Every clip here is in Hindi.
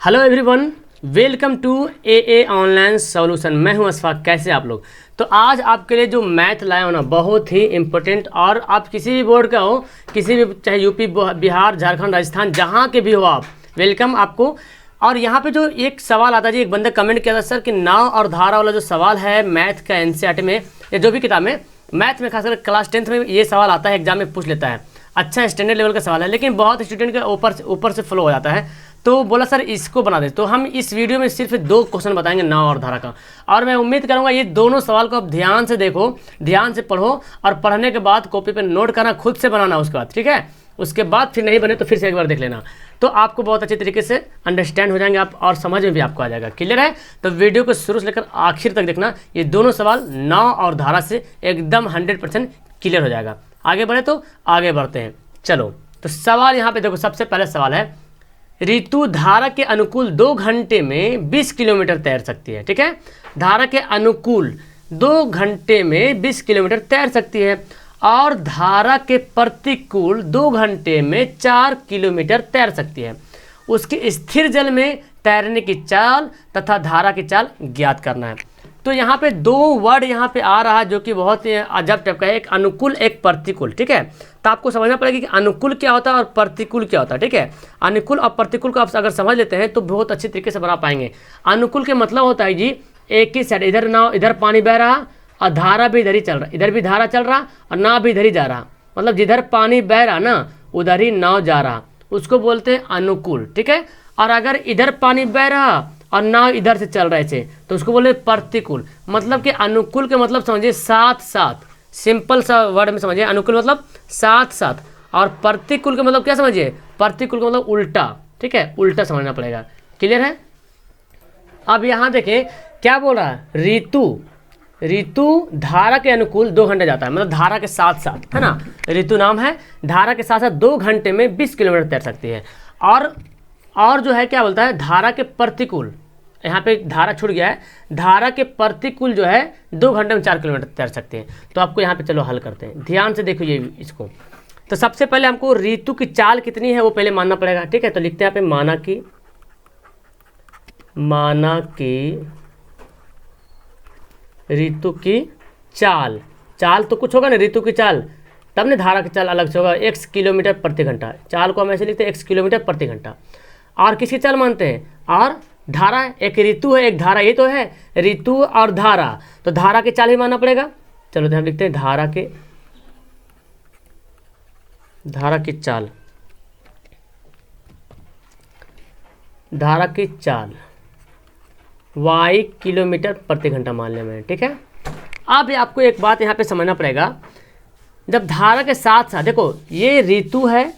Hello everyone, welcome to a online solution. मैं हूं अशफाक। कैसे आप लोग? तो आज आपके लिए जो मैथ लाया हूं ना, बहुत ही इम्पोर्टेंट। और आप किसी भी बोर्ड का हो, किसी भी, चाहे यूपी, बिहार, झारखंड, राजस्थान, जहां के भी हो आप, वेलकम आपको। और यहाँ पे जो एक सवाल आता है जी, एक बंदा कमेंट किया था सर कि नाव और धारा वाला जो सवाल है मैथ का एनसीईआरटी में या जो भी किताब में, मैथ में खासकर क्लास 10th में ये सवाल आता है, एग्जाम में पूछ लेता है। अच्छा स्टैंडर्ड लेवल का सवाल है, लेकिन बहुत स्टूडेंट के ऊपर से फ्लो हो जाता है। तो बोला सर इसको बना दे। तो हम इस वीडियो में सिर्फ 2 क्वेश्चन बताएंगे नाव और धारा का। और मैं उम्मीद करूंगा ये दोनों सवाल को आप ध्यान से देखो, ध्यान से पढ़ो, और पढ़ने के बाद कॉपी पे नोट करना, खुद से बनाना उसके बाद, ठीक है? उसके बाद फिर नहीं बने तो फिर से एक बार देख लेना, तो आपको बहुत अच्छे तरीके से अंडरस्टैंड हो जाएंगे आप, और समझ में भी आपको आ जाएगा। क्लियर है? तो वीडियो को शुरू से लेकर आखिर तक देखना। ये दोनों सवाल नाव और धारा से एकदम 100% क्लियर हो जाएगा। आगे बढ़े तो आगे बढ़ते हैं, चलो। तो सवाल यहाँ पे देखो, सबसे पहले सवाल है, ऋतु धारा के अनुकूल 2 घंटे में 20 किलोमीटर तैर सकती है। ठीक है, धारा के अनुकूल 2 घंटे में 20 किलोमीटर तैर सकती है, और धारा के प्रतिकूल 2 घंटे में 4 किलोमीटर तैर सकती है। उसकी स्थिर जल में तैरने की चाल तथा धारा की चाल ज्ञात करना है। तो यहाँ पे 2 वर्ड यहाँ पे आ रहा है जो कि बहुत ही अजब टाइप का है, एक अनुकूल एक प्रतिकूल। ठीक है, तो आपको समझना पड़ेगा कि अनुकूल क्या होता है और प्रतिकूल क्या होता है। ठीक है, अनुकूल और प्रतिकूल को आप अगर समझ लेते हैं तो बहुत अच्छी तरीके से बना पाएंगे। अनुकूल के मतलब होता है जी, एक ही साइड, इधर नाव, इधर पानी बह रहा और धारा भी इधर ही चल रहा, इधर भी धारा चल रहा और नाव भी इधर ही जा रहा, मतलब जिधर पानी बह रहा ना उधर ही नाव जा रहा, उसको बोलते हैं अनुकूल। ठीक है, और अगर इधर पानी बह रहा और नाव इधर से चल रहे थे तो उसको बोले प्रतिकूल। मतलब कि अनुकूल के मतलब समझिए साथ साथ, सिंपल सा वर्ड में समझिए, अनुकूल मतलब साथ साथ, और प्रतिकूल के मतलब क्या समझिए, प्रतिकूल का मतलब उल्टा। ठीक है, उल्टा समझना पड़ेगा। क्लियर है? अब यहाँ देखें क्या बोल रहा है, ऋतु धारा के अनुकूल 2 घंटे जाता है, मतलब धारा के साथ साथ, है ना, ऋतु नाम है, धारा के साथ साथ 2 घंटे में 20 किलोमीटर तैर सकती है। और जो है क्या बोलता है, धारा के प्रतिकूल, यहाँ पे धारा छूट गया है, धारा के प्रतिकूल जो है 2 घंटे में 4 किलोमीटर तैर सकते हैं। तो आपको यहाँ पे चलो हल करते हैं, ध्यान से देखो ये इसको। तो सबसे पहले हमको ऋतु की चाल कितनी है वो पहले मानना पड़ेगा। ठीक है, तो लिखते हैं यहाँ पे माना की ऋतु की चाल तो कुछ होगा ना, ऋतु की चाल, तब ने धारा की चाल अलग से होगा, x किलोमीटर प्रति घंटा। चाल को हम ऐसे लिखते हैं x किलोमीटर प्रति घंटा। और किसकी चाल मानते हैं, और धारा, एक ऋतु है एक धारा, ये तो है ऋतु और धारा, तो धारा की चाल ही मानना पड़ेगा। चलो तो हम लिखते हैं धारा की चाल y किलोमीटर प्रति घंटा मान लिया मैंने। ठीक है, अब आपको एक बात यहाँ पे समझना पड़ेगा, जब धारा के साथ साथ देखो, ये ऋतु है,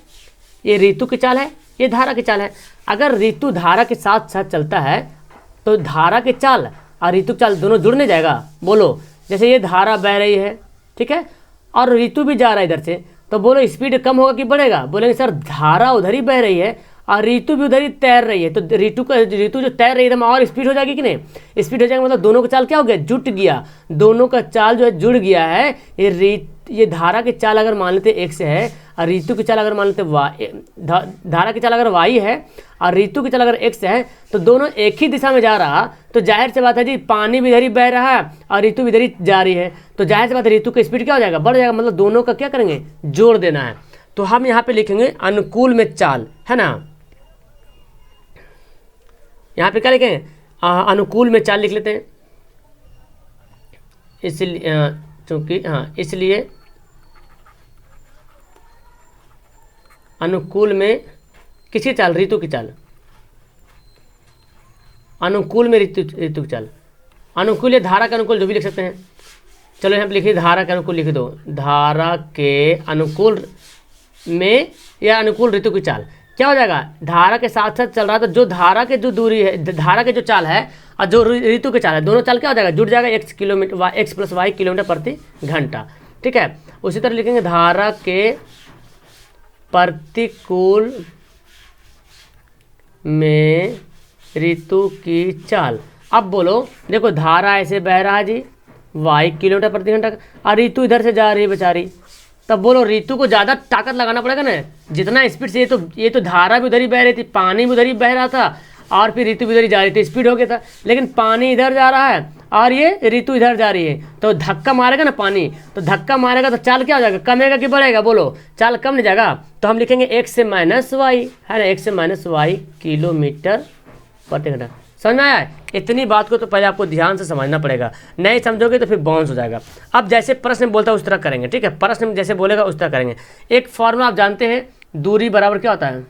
ये ऋतु की चाल है, ये धारा की चाल है। अगर ऋतु धारा के साथ साथ चलता है तो धारा की चाल और ऋतु की चाल दोनों जुड़ नहीं जाएगा? बोलो, जैसे ये धारा बह रही है, ठीक है, और ऋतु भी जा रहा है इधर से, तो बोलो स्पीड कम होगा कि बढ़ेगा? बोलेंगे सर धारा उधर ही बह रही है और ऋतु भी उधर ही तैर रही है, तो ऋतु जो तैर रही है और स्पीड हो जाएगी कि नहीं? स्पीड हो जाएगा, मतलब दोनों का चाल क्या हो गया, जुट गया, दोनों का चाल जो है जुड़ गया है। ये धारा की चाल अगर मान लेते x है और ऋतु की चाल अगर मान लेते y, धारा की चाल अगर y है और ऋतु की चाल अगर x है, तो दोनों एक ही दिशा में जा रहा, तो जाहिर सी बात है जी, पानी भी इधर ही बह रहा है और ऋतु भी इधर ही जा रही है, तो जाहिर सी बात है ऋतु की स्पीड क्या हो जाएगा, बढ़ जाएगा। मतलब दोनों का क्या करेंगे, जोड़ देना है। तो हम यहाँ पे लिखेंगे अनुकूल में चाल, है ना, यहाँ पे क्या लिखेंगे, अनुकूल में चाल लिख लेते हैं, इसलिए चूँकि इसलिए अनुकूल में किसकी चाल, ऋतु की चाल, अनुकूल में ऋतु की चाल, अनुकूल या धारा के अनुकूल जो भी लिख सकते हैं। चलो यहाँ पे लिखिए धारा के अनुकूल लिख दो, धारा के अनुकूल में या अनुकूल ऋतु की चाल क्या हो जाएगा, धारा के साथ साथ चल रहा है, तो जो धारा के जो दूरी है, धारा के जो चाल है और जो ऋतु की चाल है, दोनों चाल क्या हो जाएगा, जुड़ जाएगा, x + y किलोमीटर प्रति घंटा। ठीक है, उसी तरह लिखेंगे धारा के प्रतिकूल में ऋतु की चाल। अब बोलो, देखो धारा ऐसे बह रहा है जी y किलोमीटर प्रति घंटा, और ऋतु इधर से जा रही है बेचारी, तब बोलो ऋतु को ज़्यादा ताकत लगाना पड़ेगा ना, जितना स्पीड से। ये तो धारा भी उधर ही बह रही थी, पानी भी उधर ही बह रहा था, और फिर ऋतु इधर ही जा रही थी, स्पीड हो गया था। लेकिन पानी इधर जा रहा है और ये ऋतु इधर जा रही है, तो धक्का मारेगा ना पानी, तो धक्का मारेगा तो चाल क्या हो जाएगा, कमेगा कि बढ़ेगा, बोलो, चाल कम नहीं जाएगा। तो हम लिखेंगे x से माइनस वाई, है ना, x से माइनस वाई किलोमीटर प्रति घंटा। समझ में आया? इतनी बात को तो पहले आपको ध्यान से समझना पड़ेगा, नहीं समझोगे तो फिर बाउंस हो जाएगा। अब जैसे प्रश्न में बोलता है उस तरह करेंगे, ठीक है, प्रश्न में जैसे बोलेगा उस तरह करेंगे। एक फॉर्मूला आप जानते हैं, दूरी बराबर क्या होता है,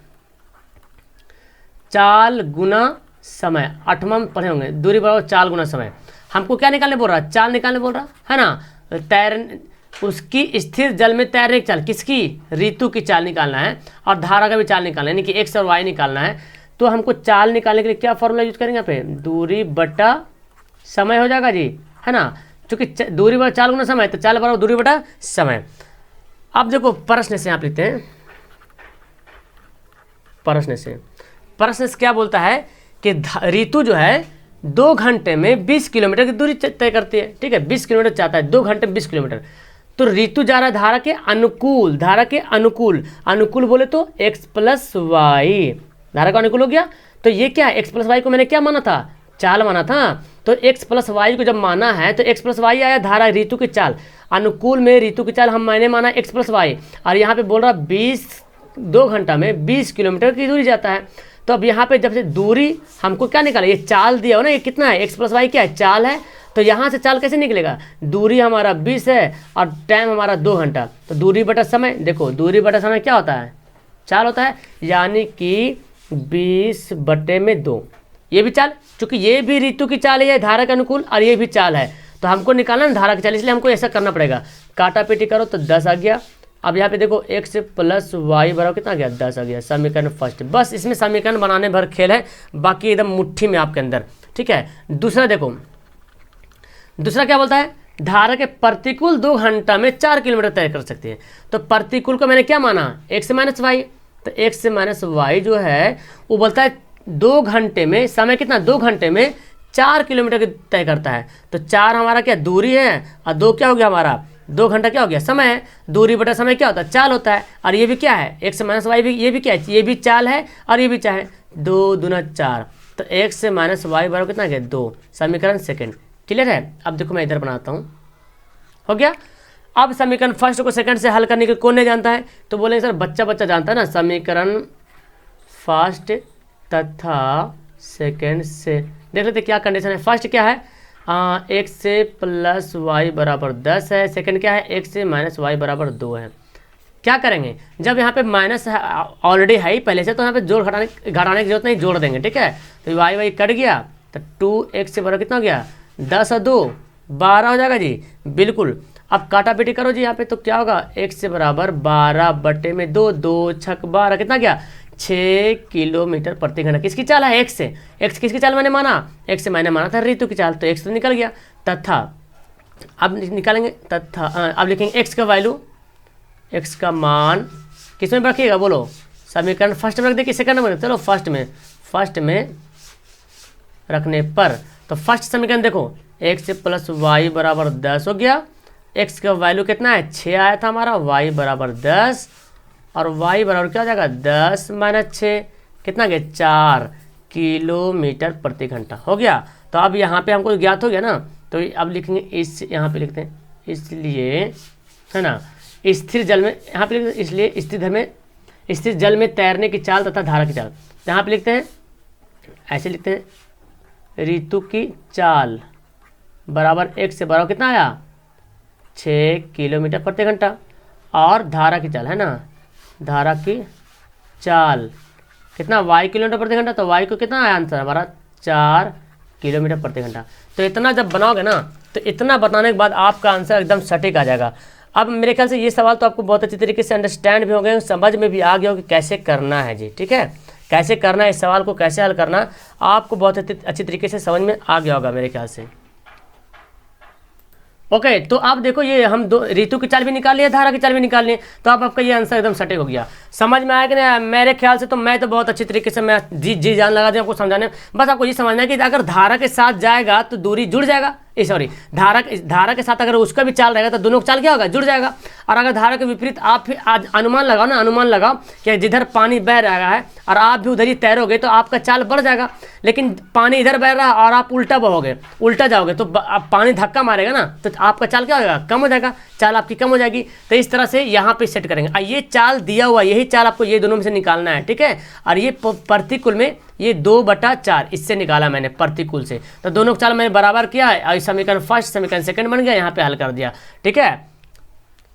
चाल गुना समय, 8वां में पढ़े होंगे, दूरी बराबर चाल गुना समय। हमको क्या निकालने बोल रहा है, चाल निकालने बोल रहा है ना, तैर उसकी स्थिर जल में तैरने की चाल, किसकी, ऋतु की चाल निकालना है, और धारा का भी चाल निकालना है, यानी कि एक्स और वाई निकालना है। तो हमको चाल निकालने के लिए क्या फॉर्मूला यूज करेंगे यहाँ पे, दूरी बटा समय हो जाएगा जी, है ना, क्योंकि दूरी बटा चाल गुना समय, तो चाल बराबर दूरी बटा समय। अब देखो प्रश्न से आप लिखते हैं, प्रश्न से क्या बोलता है कि ऋतु जो है 2 घंटे में 20 किलोमीटर की दूरी तय करती है, ठीक है, 20 किलोमीटर चाहता है, 2 घंटे 20 किलोमीटर। तो ऋतु जा रहा है धारा के अनुकूल, धारा के अनुकूल, अनुकूल बोले तो x प्लस वाई, धारा का अनुकूल हो गया। तो ये क्या है, x प्लस वाई को मैंने क्या माना था, चाल माना था। तो x प्लस वाई को जब माना है तो x प्लस वाई आया धारा ऋतु की चाल, अनुकूल में ऋतु की चाल हम मैंने माना x प्लस वाई, और यहाँ पे बोल रहा 2 घंटा में 20 किलोमीटर की दूरी जाता है। तो अब यहाँ पे जब से दूरी हमको क्या निकाला, ये चाल दिया हो ना, ये कितना है, x प्लस वाई क्या है, चाल है। तो यहाँ से चाल कैसे निकलेगा, दूरी हमारा 20 है और टाइम हमारा 2 घंटा, तो दूरी बटा समय, देखो दूरी बटा समय क्या होता है, चाल होता है, यानी कि 20/2, ये भी चाल, क्योंकि ये भी ऋतु की चाल है, धारा के अनुकूल, और ये भी चाल है, तो हमको निकालना ना धारा की चाल, इसलिए हमको ऐसा करना पड़ेगा, काटा पीटी करो तो 10 आ गया। अब यहाँ पे देखो x प्लस वाई बराबर कितना आ गया, 10 आ गया, समीकरण फर्स्ट। बस इसमें समीकरण बनाने भर खेल है, बाकी एकदम मुट्ठी में आपके अंदर, ठीक है। दूसरा देखो, दूसरा क्या बोलता है, धारा के प्रतिकूल 2 घंटा में 4 किलोमीटर तय कर सकती है। तो प्रतिकूल को मैंने क्या माना, x से माइनस वाई, तो x से माइनस वाई जो है वो बोलता है 2 घंटे में, समय कितना, 2 घंटे में 4 किलोमीटर तय करता है। तो 4 हमारा क्या दूरी है, और 2 क्या हो गया हमारा, 2 घंटा क्या हो गया, समय है, दूरी बटा समय क्या होता है, चाल होता है। और ये भी क्या है, x से माइनस वाई भी, ये भी क्या है, ये भी चाल है और ये भी चाल है, 2 दूना 4, तो x से माइनस वाई बराबर कितना गया, 2, समीकरण सेकंड। क्लियर है? अब देखो मैं इधर बनाता हूँ, हो गया। अब समीकरण फर्स्ट को सेकंड से हल करने के कौन नहीं जानता है, तो बोलेंगे सर बच्चा जानता है ना, समीकरण फर्स्ट तथा सेकंड से देख लेते क्या कंडीशन है। फर्स्ट क्या है, x से प्लस वाई बराबर 10 है, सेकंड क्या है, x से माइनस वाई बराबर 2 है। क्या करेंगे, जब यहाँ पे माइनस ऑलरेडी है ही पहले से, तो यहाँ पे जोड़ घटाने की जरूरत नहीं, जोड़ देंगे, ठीक है। तो वाई कट गया, तो 2x से बराबर कितना हो गया, 10 और 2 12 हो जाएगा जी, बिल्कुल। अब काटा पीटी करो जी यहाँ पे, तो क्या होगा, x से बराबर 12/2, 2 छक 12, कितना गया, 6 किलोमीटर प्रति घंटा। किसकी चाल है, x से, x किसकी चाल मैंने माना, x से मैंने माना था ऋतु की चाल, तो x तो निकल गया। तथा अब निकालेंगे, तथा अब लिखेंगे x का वैल्यू, x का मान किस में रखिएगा, बोलो, समीकरण फर्स्ट में रख देखिए, सेकंड में, चलो फर्स्ट में रखने पर, तो फर्स्ट समीकरण देखो, x से प्लस वाई बराबर 10 हो गया, x का वैल्यू कितना है, 6 आया था हमारा, y बराबर 10, और y बराबर क्या हो जाएगा, 10 माइनस 6, कितना गया, 4 किलोमीटर प्रति घंटा हो गया। तो अब यहाँ पे हमको ज्ञात हो गया ना, तो अब लिखेंगे इस, यहाँ पे लिखते हैं, इसलिए, है ना, स्थिर जल में, यहाँ पे लिखते हैं, इसलिए स्थिर जल में तैरने की चाल तथा धारा की चाल, यहाँ पे लिखते हैं, ऐसे लिखते हैं, ऋतु की चाल बराबर x से बराबर कितना आया, 6 किलोमीटर प्रति घंटा, और धारा की चाल, है ना, धारा की चाल कितना, y किलोमीटर प्रति घंटा, तो y को कितना आया आंसर हमारा, 4 किलोमीटर प्रति घंटा। तो इतना जब बनाओगे ना, तो इतना बताने के बाद आपका आंसर एकदम सटीक आ जाएगा। अब मेरे ख्याल से ये सवाल तो आपको बहुत अच्छी तरीके से अंडरस्टैंड भी हो गए, समझ में भी आ गया हो कि कैसे करना है जी, ठीक है, कैसे करना है, इस सवाल को कैसे हल करना आपको बहुत अच्छी तरीके से समझ में आ गया होगा मेरे ख्याल से। ओके, तो आप देखो, ये हम दो ऋतु की चाल भी निकाल लिए, धारा की चाल भी निकाल लिए, तो आप आपका ये आंसर एकदम सटीक हो गया। समझ में आया कि नहीं? मेरे ख्याल से तो मैं तो बहुत अच्छी तरीके से मैं जी जान लगा दूँ आपको समझाने। बस आपको ये समझना है कि अगर धारा के साथ जाएगा तो दूरी जुड़ जाएगा, सॉरी धारा के साथ अगर उसका भी चाल रहेगा तो दोनों का चाल क्या होगा, जुड़ जाएगा। और अगर धारा के विपरीत आप फिर आज अनुमान लगाओ कि जिधर पानी बह रहा है और आप भी उधर ही तैरोगे तो आपका चाल बढ़ जाएगा। लेकिन पानी इधर बह रहा है और आप उल्टा जाओगे तो पानी धक्का मारेगा ना, तो आपका चाल क्या होगा, कम हो जाएगा, चाल आपकी कम हो जाएगी। तो इस तरह से यहाँ पे सेट करेंगे। और ये चाल दिया हुआ, यही चाल आपको ये दोनों में से निकालना है, ठीक है। और ये प्रतिकूल में ये 2/4 इससे निकाला मैंने प्रतिकूल से, तो दोनों चाल मैंने बराबर किया है और समीकरण फर्स्ट समीकरण सेकंड बन गया, यहाँ पे हल कर दिया, ठीक है।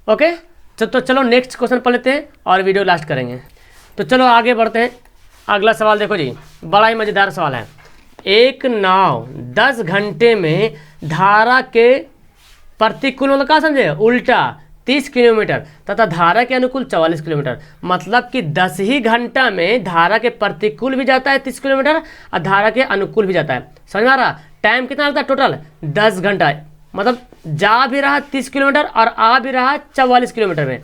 ओके, तो चलो नेक्स्ट क्वेश्चन पढ़ लेते हैं और वीडियो लास्ट करेंगे। तो चलो आगे बढ़ते हैं। अगला सवाल देखो जी, बड़ा ही मज़ेदार सवाल है। एक नाव 10 घंटे में धारा के प्रतिकूल मतलब क्या समझे, उल्टा 30 किलोमीटर तथा धारा के अनुकूल 44 किलोमीटर, मतलब कि 10 ही घंटा में धारा के प्रतिकूल भी जाता है 30 किलोमीटर और धारा के अनुकूल भी जाता है। समझ में आ रहा, टाइम कितना लगता है टोटल 10 घंटा, मतलब जा भी रहा 30 किलोमीटर और आ भी रहा 44 किलोमीटर में।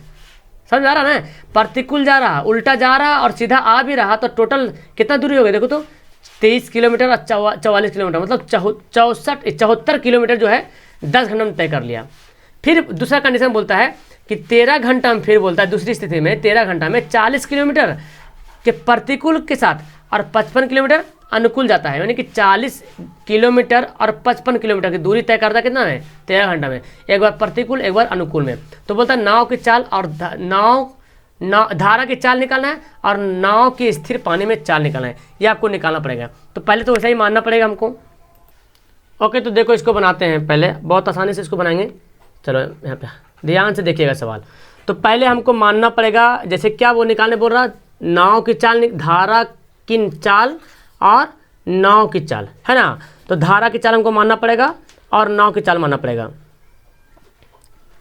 समझ आ रहा ना, प्रतिकूल जा रहा, उल्टा जा रहा और सीधा आ भी रहा, तो टोटल कितना दूरी हो गई देखो तो 23 किलोमीटर और 44 किलोमीटर, मतलब 74 किलोमीटर जो है 10 घंटे में तय कर लिया। फिर दूसरा कंडीशन बोलता है कि 13 घंटा में, फिर बोलता है दूसरी स्थिति में 13 घंटा में 40 किलोमीटर के प्रतिकूल के साथ और 55 किलोमीटर अनुकूल जाता है, यानी कि 40 किलोमीटर और 55 किलोमीटर की दूरी तय करता है कितना है 13 घंटा में, एक बार प्रतिकूल एक बार अनुकूल में। तो बोलता है नाव की चाल और धारा की चाल निकालना है और नाव की स्थिर पानी में चाल निकालना है, ये आपको निकालना पड़ेगा। तो पहले तो वैसा ही मानना पड़ेगा हमको। ओके, तो देखो इसको बनाते हैं, पहले बहुत आसानी से इसको बनाएंगे। चलो यहाँ पे ध्यान से देखिएगा सवाल। तो पहले हमको मानना पड़ेगा, जैसे क्या वो निकालने बोल रहा, नाव की चाल, धारा की चाल और नाव की चाल, है ना। तो धारा की चाल हमको मानना पड़ेगा और नाव की चाल मानना पड़ेगा।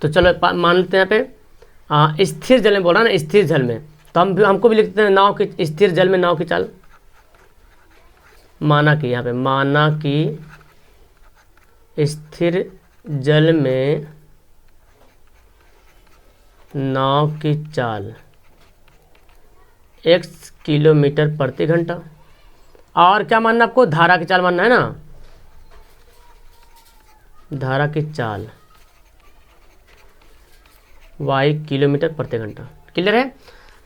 तो चलो मान लेते हैं यहाँ पे स्थिर जल में बोल रहा ना, स्थिर जल में, तो हमको भी लिखते हैं नाव की स्थिर जल में नाव की चाल, माना कि यहाँ पे माना कि स्थिर जल में नाव की चाल x किलोमीटर प्रति घंटा। और क्या मानना आपको, धारा की चाल मानना है ना, धारा की चाल y किलोमीटर प्रति घंटा। क्लियर है।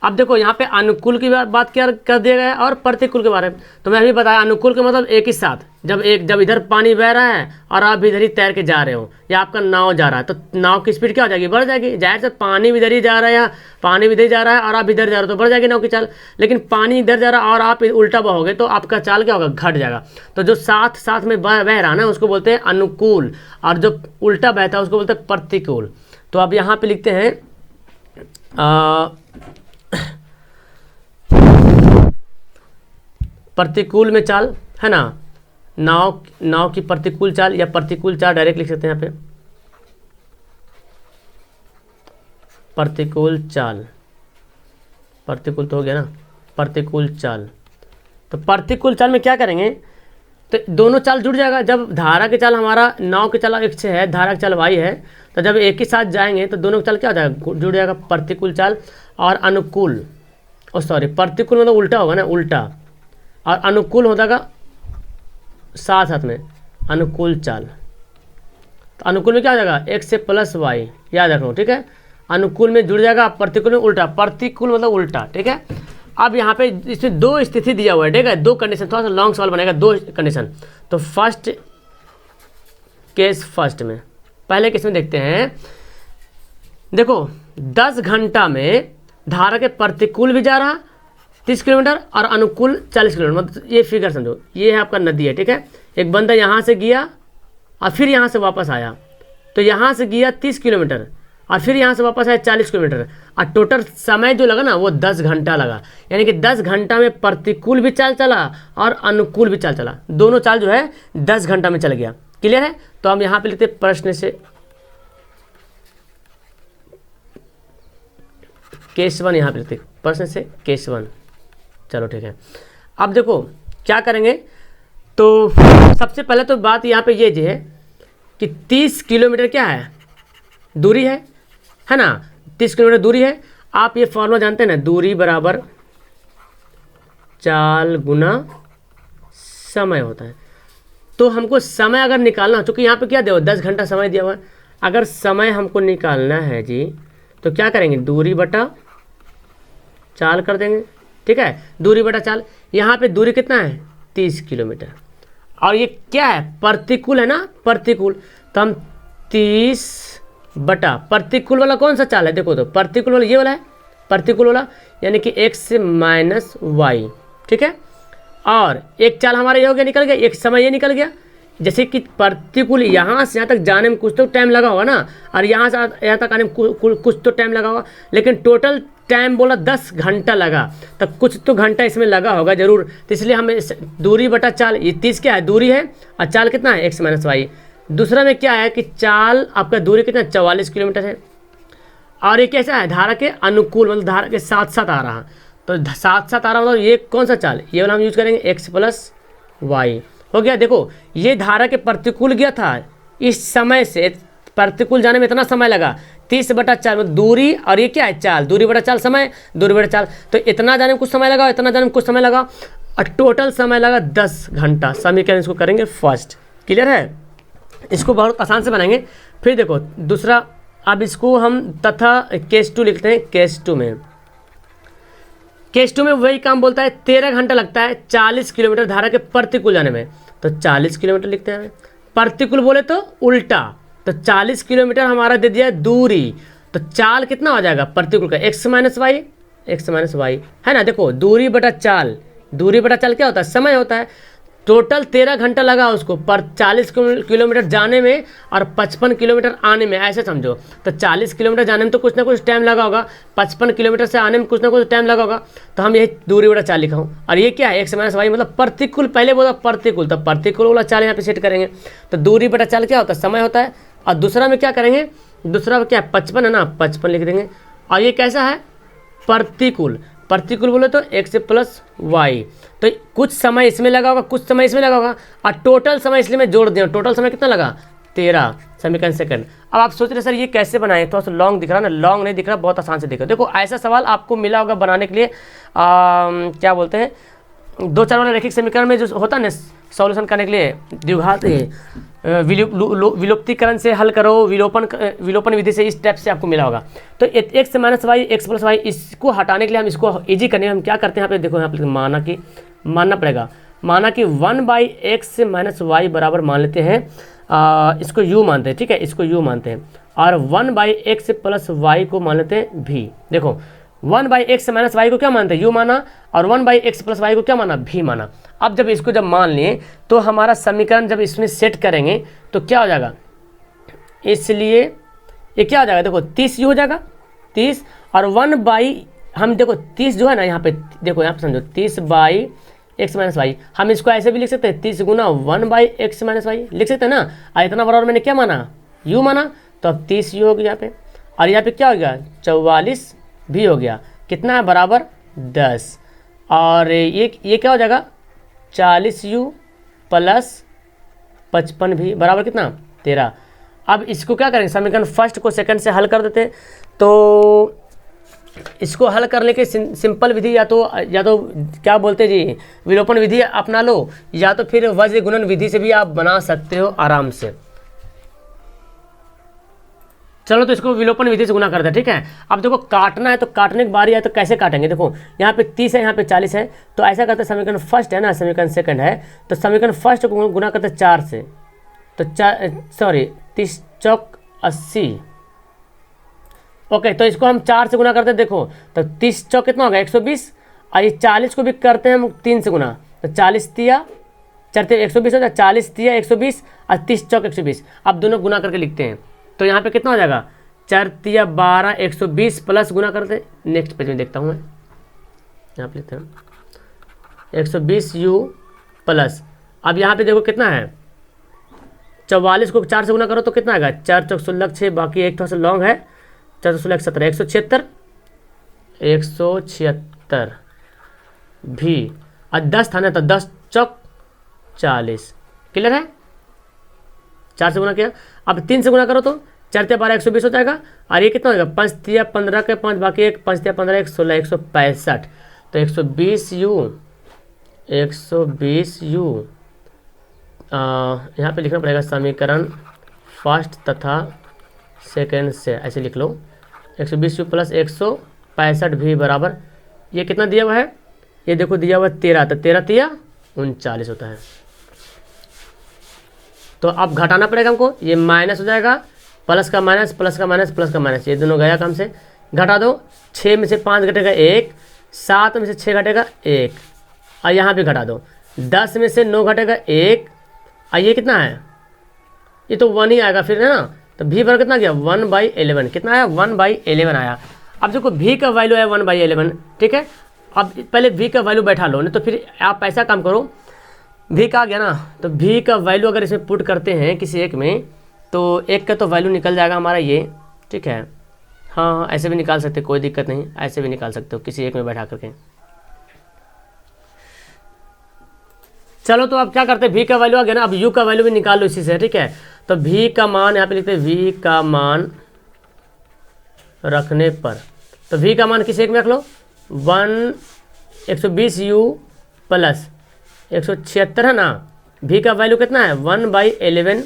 अब देखो यहाँ पे अनुकूल की बात क्या कर दिया गया है और प्रतिकूल के बारे में। तो मैं अभी बताया अनुकूल के मतलब एक ही साथ, जब इधर पानी बह रहा है और आप इधर ही तैर के जा रहे हो या आपका नाव जा रहा है, तो नाव की स्पीड क्या हो जाएगी, बढ़ जाएगी। जाहिर से पानी भी इधर ही जा रहा है या पानी भी इधर जा रहा है और आप इधर जा रहे हो तो बढ़ जाएगी नाव की चाल। लेकिन पानी इधर जा रहा है और आप उल्टा बहोगे तो आपका चाल क्या होगा, घट जाएगा। तो जो साथ साथ में बह रहा है उसको बोलते हैं अनुकूल, और जो उल्टा बहता है उसको बोलते हैं प्रतिकूल। तो अब यहाँ पे लिखते हैं प्रतिकूल में चाल, है ना, नाव की प्रतिकूल चाल या प्रतिकूल चाल डायरेक्ट लिख सकते हैं यहाँ पे, प्रतिकूल चाल, प्रतिकूल तो हो गया ना, प्रतिकूल चाल। तो प्रतिकूल चाल में क्या करेंगे, तो दोनों चाल जुड़ जाएगा। जब धारा की चाल हमारा नाव की चाल x है, धारा की चाल y है, तो जब एक ही साथ जाएंगे तो दोनों की चाल क्या हो जाएगा, जुड़ जाएगा, प्रतिकूल चाल और अनुकूल, प्रतिकूल मतलब उल्टा होगा ना, उल्टा, और अनुकूल हो जाएगा साथ साथ में अनुकूल चाल। तो अनुकूल में क्या हो जाएगा, x से प्लस y, याद रखो, ठीक है। अनुकूल में जुड़ जाएगा, प्रतिकूल में उल्टा, प्रतिकूल मतलब उल्टा, ठीक है। अब यहाँ पे इसमें दो स्थिति दिया हुआ है, ठीक है, दो कंडीशन, थोड़ा सा लॉन्ग सवाल बनेगा, दो कंडीशन। तो फर्स्ट केस फर्स्ट में, पहले केस में देखते हैं। देखो 10 घंटा में धारा के प्रतिकूल भी जा रहा 30 किलोमीटर और अनुकूल 40 किलोमीटर, मतलब ये फिगर समझो, ये है आपका नदी है, ठीक है। एक बंदा यहाँ से गया और फिर यहाँ से वापस आया, तो यहाँ से गया 30 किलोमीटर और फिर यहाँ से वापस आया 40 किलोमीटर, और टोटल समय जो लगा ना वो 10 घंटा लगा। यानी कि 10 घंटा में प्रतिकूल भी चाल चला और अनुकूल भी चाल चला, दोनों चाल जो है 10 घंटा में चल गया। क्लियर है। तो हम यहाँ पे लिखते प्रश्न से केस 1, यहाँ पे लिखते प्रश्न से केस 1। चलो ठीक है। अब देखो क्या करेंगे, तो सबसे पहले तो बात यहाँ पे ये जी है कि 30 किलोमीटर क्या है, दूरी है ना, 30 किलोमीटर दूरी है। आप ये फॉर्मूला जानते हैं ना, दूरी बराबर चाल गुना समय होता है। तो हमको समय अगर निकालना हो, चूँकि यहाँ पे क्या दिया हुआ 10 घंटा समय दिया हुआ है, अगर समय हमको निकालना है जी तो क्या करेंगे, दूरी बटा चाल कर देंगे। ठीक है, दूरी बटा चाल। यहाँ पे दूरी कितना है 30 किलोमीटर, और ये क्या है प्रतिकूल है ना, प्रतिकूल, तो हम 30 बटा प्रतिकूल वाला कौन सा चाल है, देखो तो प्रतिकूल वाला ये वाला है, प्रतिकूल वाला यानी कि x माइनस वाई। ठीक है, और एक चाल हमारा ये हो गया, निकल गया, एक समय ये निकल गया। जैसे कि प्रतिकूल यहाँ से यहाँ तक जाने में कुछ तो टाइम लगा होगा ना, और यहाँ से यहाँ तक आने में कुछ तो टाइम लगा होगा, लेकिन टोटल टाइम बोला 10 घंटा लगा, तब कुछ तो घंटा इसमें लगा होगा जरूर। तो इसलिए हमें दूरी बटा चाल, ये 30 क्या है दूरी है, और चाल कितना है x माइनस वाई। दूसरा में क्या है कि चाल आपका दूरी कितना 44 किलोमीटर है, और ये कैसा है धारा के अनुकूल, मतलब धारा के साथ साथ आ रहा, तो साथ साथ आ रहा मतलब ये कौन सा चाल, ये वाला हम यूज करेंगे x प्लस वाई। हो गया, देखो ये धारा के प्रतिकूल गया था, इस समय से प्रतिकूल जाने में इतना समय लगा 30 बटा 4 दूरी, और ये क्या है चाल, दूरी बटा चाल समय, दूरी बटा चाल, तो इतना जाने में कुछ समय लगा, इतना जाने में कुछ समय लगा, और टोटल समय लगा 10 घंटा। समीकरण इसको करेंगे फर्स्ट। क्लियर है, इसको बहुत आसान से बनाएंगे। फिर देखो दूसरा, अब इसको हम तथा केस 2 लिखते हैं। केस 2 में वही काम बोलता है, 13 घंटा लगता है 40 किलोमीटर धारा के प्रतिकूल जाने में, तो 40 किलोमीटर लिखते हैं। प्रतिकूल बोले तो उल्टा, तो 40 किलोमीटर हमारा दे दिया दूरी, तो चाल कितना हो जाएगा प्रतिकूल का x माइनस वाई है ना। देखो दूरी बटा चाल, दूरी बटा चाल क्या होता है, समय होता है। टोटल 13 घंटा लगा उसको पर 40 किलोमीटर जाने में और 55 किलोमीटर आने में, ऐसे समझो। तो 40 किलोमीटर जाने में तो कुछ ना कुछ टाइम लगा होगा, 55 किलोमीटर से आने में कुछ ना कुछ टाइम लगा होगा, तो हम यही दूरी बटा चाल लिखा हूँ। और ये क्या है x माइनस वाई, मतलब प्रतिकूल, पहले बोला प्रतिकूल, तो प्रतिकूल वाला चाल यहाँ पे सेट करेंगे। तो दूरी बटा चाल क्या होता है, समय होता है। और दूसरा में क्या करेंगे, दूसरा में क्या है 55 है ना, 55 लिख देंगे। और ये कैसा है प्रतिकूल, प्रतिकूल बोले तो x प्लस वाई, तो कुछ समय इसमें लगा होगा, कुछ समय इसमें लगा होगा, और टोटल समय इसलिए मैं जोड़ दिया, टोटल समय कितना लगा 13 समीकरण सेकंड। अब आप सोच रहे सर ये कैसे बनाए, थोड़ा सा लॉन्ग दिख रहा ना, लॉन्ग नहीं दिख रहा, बहुत आसान से दिख रहा। देखो ऐसा सवाल आपको मिला होगा बनाने के लिए, क्या बोलते हैं, 2-4 वाले रैखिक समीकरण में जो होता है ना सॉल्यूशन करने के लिए, द्विघात विलुप्तीकरण से हल करो, विलोपन विधि से, इस टाइप से आपको मिला होगा। तो x minus y, x plus y, इसको हटाने के लिए हम इसको ईजी करने हम क्या करते हैं, यहाँ पे देखो, यहाँ पे मानना पड़ेगा, माना कि 1/x माइनस वाई बराबर मान लेते हैं, इसको u मानते हैं। ठीक है, इसको u मानते हैं, और 1/x प्लस वाई को मान लेते हैं v। देखो 1/x माइनस वाई को क्या मानते हैं, u माना, और 1/x प्लस वाई को क्या माना, v माना। अब जब इसको जब मान लिए तो हमारा समीकरण जब इसमें सेट करेंगे तो क्या हो जाएगा, इसलिए ये क्या हो जाएगा, देखो 30 हो जाएगा, 30, और 1/ हम देखो 30 जो है ना, यहाँ पे देखो, यहाँ पे समझो 30/x माइनस वाई, हम इसको ऐसे भी लिख सकते हैं, 30 गुना 1/x माइनस वाई लिख सकते हैं ना। और इतना बराबर मैंने क्या माना, u माना, तो अब 30 u हो गया यहाँ पे, और यहाँ पे क्या हो गया 44 भी हो गया, कितना है बराबर 10, और ये क्या हो जाएगा 40u प्लस 55 भी बराबर कितना 13। अब इसको क्या करेंगे, समीकरण फर्स्ट को सेकंड से हल कर देते हैं। तो इसको हल करने के सिंपल विधि या तो क्या बोलते हैं जी, विलोपन विधि अपना लो, या तो फिर वज्र गुणन विधि से भी आप बना सकते हो आराम से। चलो तो इसको विलोपन विधि से गुना करते हैं। ठीक है, अब देखो काटना है, तो काटने की बारी है, तो कैसे काटेंगे, देखो यहाँ पे 30 है, यहाँ पे 40 है, तो ऐसा करते हैं, समीकरण फर्स्ट है ना, समीकरण सेकंड है, तो समीकरण फर्स्ट को गुना करते हैं 4 से, तो 30 चौक 80। ओके, तो इसको हम 4 से गुना करते हैं, देखो तो 30 चौक कितना होगा 120, और ये 40 को भी करते हैं हम 3 से गुना, तो 40 तिया 120 हो जाए, 40 तिया 120, और 30 चौक 120। अब दोनों गुना करके लिखते हैं, तो यहाँ पे कितना हो जाएगा 4 तिया 12, 120 प्लस गुना करते हैं, नेक्स्ट पेज में देखता हूँ मैं, यहाँ पे लिखते हैं 120u प्लस, अब यहाँ पे देखो कितना है 44 को 4 से गुना करो तो कितना आएगा 4 चौक 16 6, बाकी एक थोड़ा सा लॉन्ग है, 4 16 17, 176 भी, और 10 था ना, तो 10 चौक 40। क्लियर है, 4 से गुना किया, अब 3 से गुना करो तो 4 तिया 12 120 हो जाएगा, और ये कितना होगा 5 तिया 15 के 5, बाकी एक 5 तिया 15 1 16 165, तो 120u यहाँ पे लिखना पड़ेगा समीकरण फर्स्ट तथा सेकेंड से, ऐसे लिख लो 120u प्लस 165v बराबर, ये कितना दिया हुआ है, ये देखो दिया हुआ 13, तो 13 तिया 39 होता है। तो अब घटाना पड़ेगा हमको, ये माइनस हो जाएगा, प्लस का माइनस प्लस का माइनस प्लस का माइनस, ये दोनों गया काम से, घटा दो, 6 में से 5 घटेगा 1, 7 में से 6 घटेगा 1, और यहाँ भी घटा दो, 10 में से 9 घटेगा 1, और ये कितना है, ये तो 1 ही आएगा फिर, है ना। तो v बराबर कितना गया 1/11, कितना आया 1/11 आया। अब देखो v का वैल्यू है 1/11, ठीक है। अब पहले v का वैल्यू बैठा लो, नहीं तो फिर आप ऐसा काम करो, v का आ गया ना, तो v का वैल्यू अगर इसमें पुट करते हैं किसी एक में, तो एक का तो वैल्यू निकल जाएगा हमारा ये, ठीक है। हाँ ऐसे भी निकाल सकते, कोई दिक्कत नहीं, ऐसे भी निकाल सकते हो किसी एक में बैठा करके। चलो तो अब क्या करते हैं, v का वैल्यू आ गया ना, अब u का वैल्यू भी निकाल लो इसी से, ठीक है। तो v का मान यहाँ पे लिखते हैं, v का मान रखने पर, तो v का मान किसी एक में रख लो, 120u प्लस 176 है ना, v का वैल्यू कितना है 1/11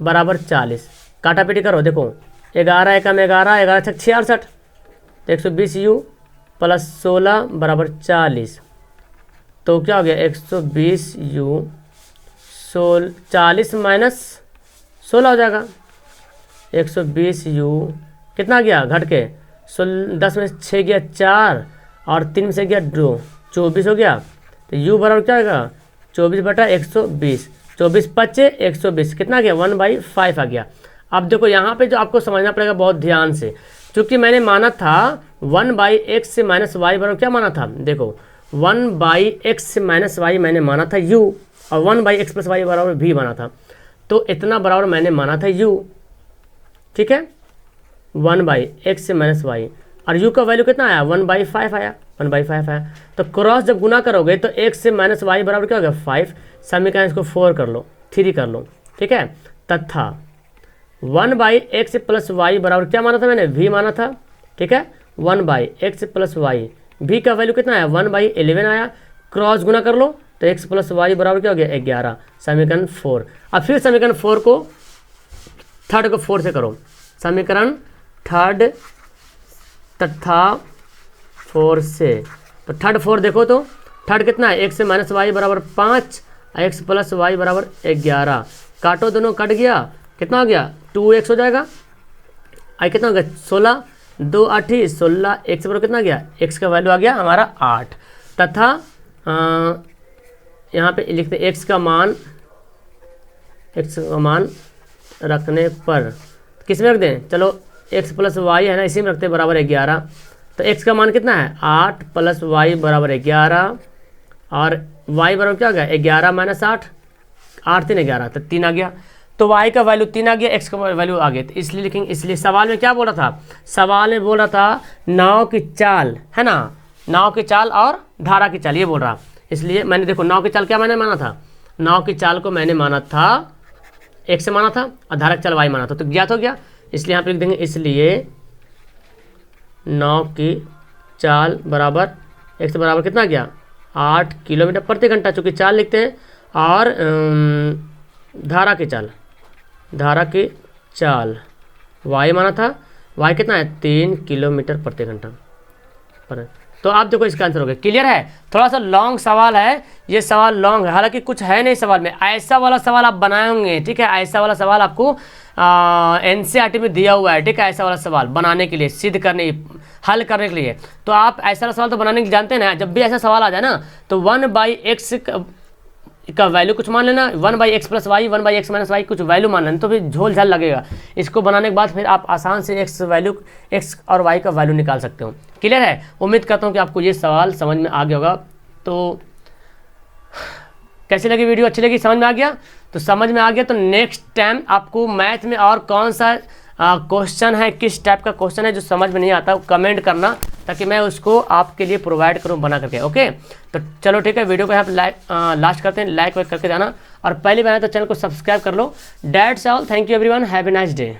बराबर 40, काटा पीटी करो, देखो 11 एकम 11, 11 छक 66, तो 120u प्लस 16 बराबर 40, तो क्या हो गया 120u 40 माइनस 16 हो जाएगा, 120u कितना गया घट के 10 में 6 गया 4 और 3 में से गया 2, 24 हो गया। तो u बराबर क्या होगा 24/120, 24 बचे 120, कितना गया 1/5 आ गया। अब देखो यहाँ पे जो आपको समझना पड़ेगा बहुत ध्यान से, क्योंकि मैंने माना था 1/x से माइनस वाई बराबर क्या माना था, देखो 1/x से माइनस वाई मैंने माना था u, और 1/x प्लस वाई बराबर v माना था, तो इतना बराबर मैंने माना था u, ठीक है, 1/x से माइनस वाई, और u का वैल्यू कितना आया 1/5 आया, 1/5 आया। तो क्रॉस जब गुना करोगे तो x से माइनस वाई बराबर क्या हो गया 5, समीकरण इसको 4 कर लो, 3 कर लो, ठीक है। तथा 1/x प्लस वाई बराबर क्या माना था मैंने v माना था, ठीक है, 1/x प्लस वाई, v का वैल्यू कितना आया 1/11 आया, क्रॉस गुना कर लो तो x प्लस वाई बराबर क्या हो गया 11, समीकरण 4। अब फिर समीकरण 4 को थर्ड को 4 से करो, समीकरण थर्ड तथा 4 से, तो थर्ड 4 देखो, तो थर्ड कितना है x से माइनस वाई बराबर 5, x प्लस वाई बराबर 11, काटो दोनों कट गया, कितना हो गया 2x हो जाएगा, आई कितना हो गया 16, 2 8 16, x बराबर कितना गया, x का वैल्यू आ गया हमारा 8, तथा यहाँ पे लिखते x का मान रखने पर किस में रख दें, चलो x प्लस वाई है ना, इसी में रखते हैं बराबर 11, तो x का मान कितना है 8 प्लस वाई बराबर 11, और y बराबर क्या हो गया 11 माइनस 8, 8 3 11, तो 3 आ गया, तो y का वैल्यू 3 आ गया, x का वैल्यू आ गया, तो इसलिए लिखेंगे, इसलिए सवाल में क्या बोल रहा था, सवाल में बोल रहा था नाव की चाल, है ना, नाव की चाल और धारा की चाल, ये बोल रहा, इसलिए मैंने देखो नाव की चाल क्या मैंने माना था, नाव की चाल को मैंने माना था x से माना था, और धारा की चाल y माना था, तो ज्ञात हो गया, इसलिए यहाँ पे लिख देंगे, इसलिए नाव की चाल बराबर x बराबर कितना गया 8 किलोमीटर प्रति घंटा, चूँकि चाल लिखते हैं, और धारा की चाल y माना था, y कितना है 3 किलोमीटर प्रति घंटा पर। तो आप देखो इसका आंसर हो गया, क्लियर है। थोड़ा सा लॉन्ग सवाल है, ये सवाल लॉन्ग है, हालांकि कुछ है नहीं सवाल में, ऐसा वाला सवाल आप बनाएंगे, ठीक है, ऐसा वाला सवाल आपको एनसीईआरटी में दिया हुआ है, ठीक है, ऐसा वाला सवाल बनाने के लिए, सिद्ध करने, हल करने के लिए, तो आप ऐसा वाला सवाल तो बनाने के जानते हैं ना, जब भी ऐसा सवाल आ जाए ना, तो 1/x का वैल्यू कुछ मान लेना, 1/x plus y, 1/x minus y कुछ वैल्यू मान लेना, तो फिर झोल झाल लगेगा। इसको बनाने के बाद फिर आप आसान से x और y का वैल्यू निकाल सकते हो। क्लियर है। उम्मीद करता हूँ कि आपको ये सवाल समझ में आ गया होगा। तो कैसी लगी वीडियो, अच्छी लगी, समझ में आ गया? तो समझ में आ गया तो नेक्स्ट टाइम आपको मैथ में और कौन सा क्वेश्चन है, किस टाइप का क्वेश्चन है जो समझ में नहीं आता, कमेंट करना, ताकि मैं उसको आपके लिए प्रोवाइड करूं बना करके। ओके, तो चलो ठीक है, वीडियो को यहाँ पे लास्ट करते हैं, लाइक वाइक करके जाना, और पहली बार तो चैनल को सब्सक्राइब कर लो। That's all, thank you everyone, have a nice day.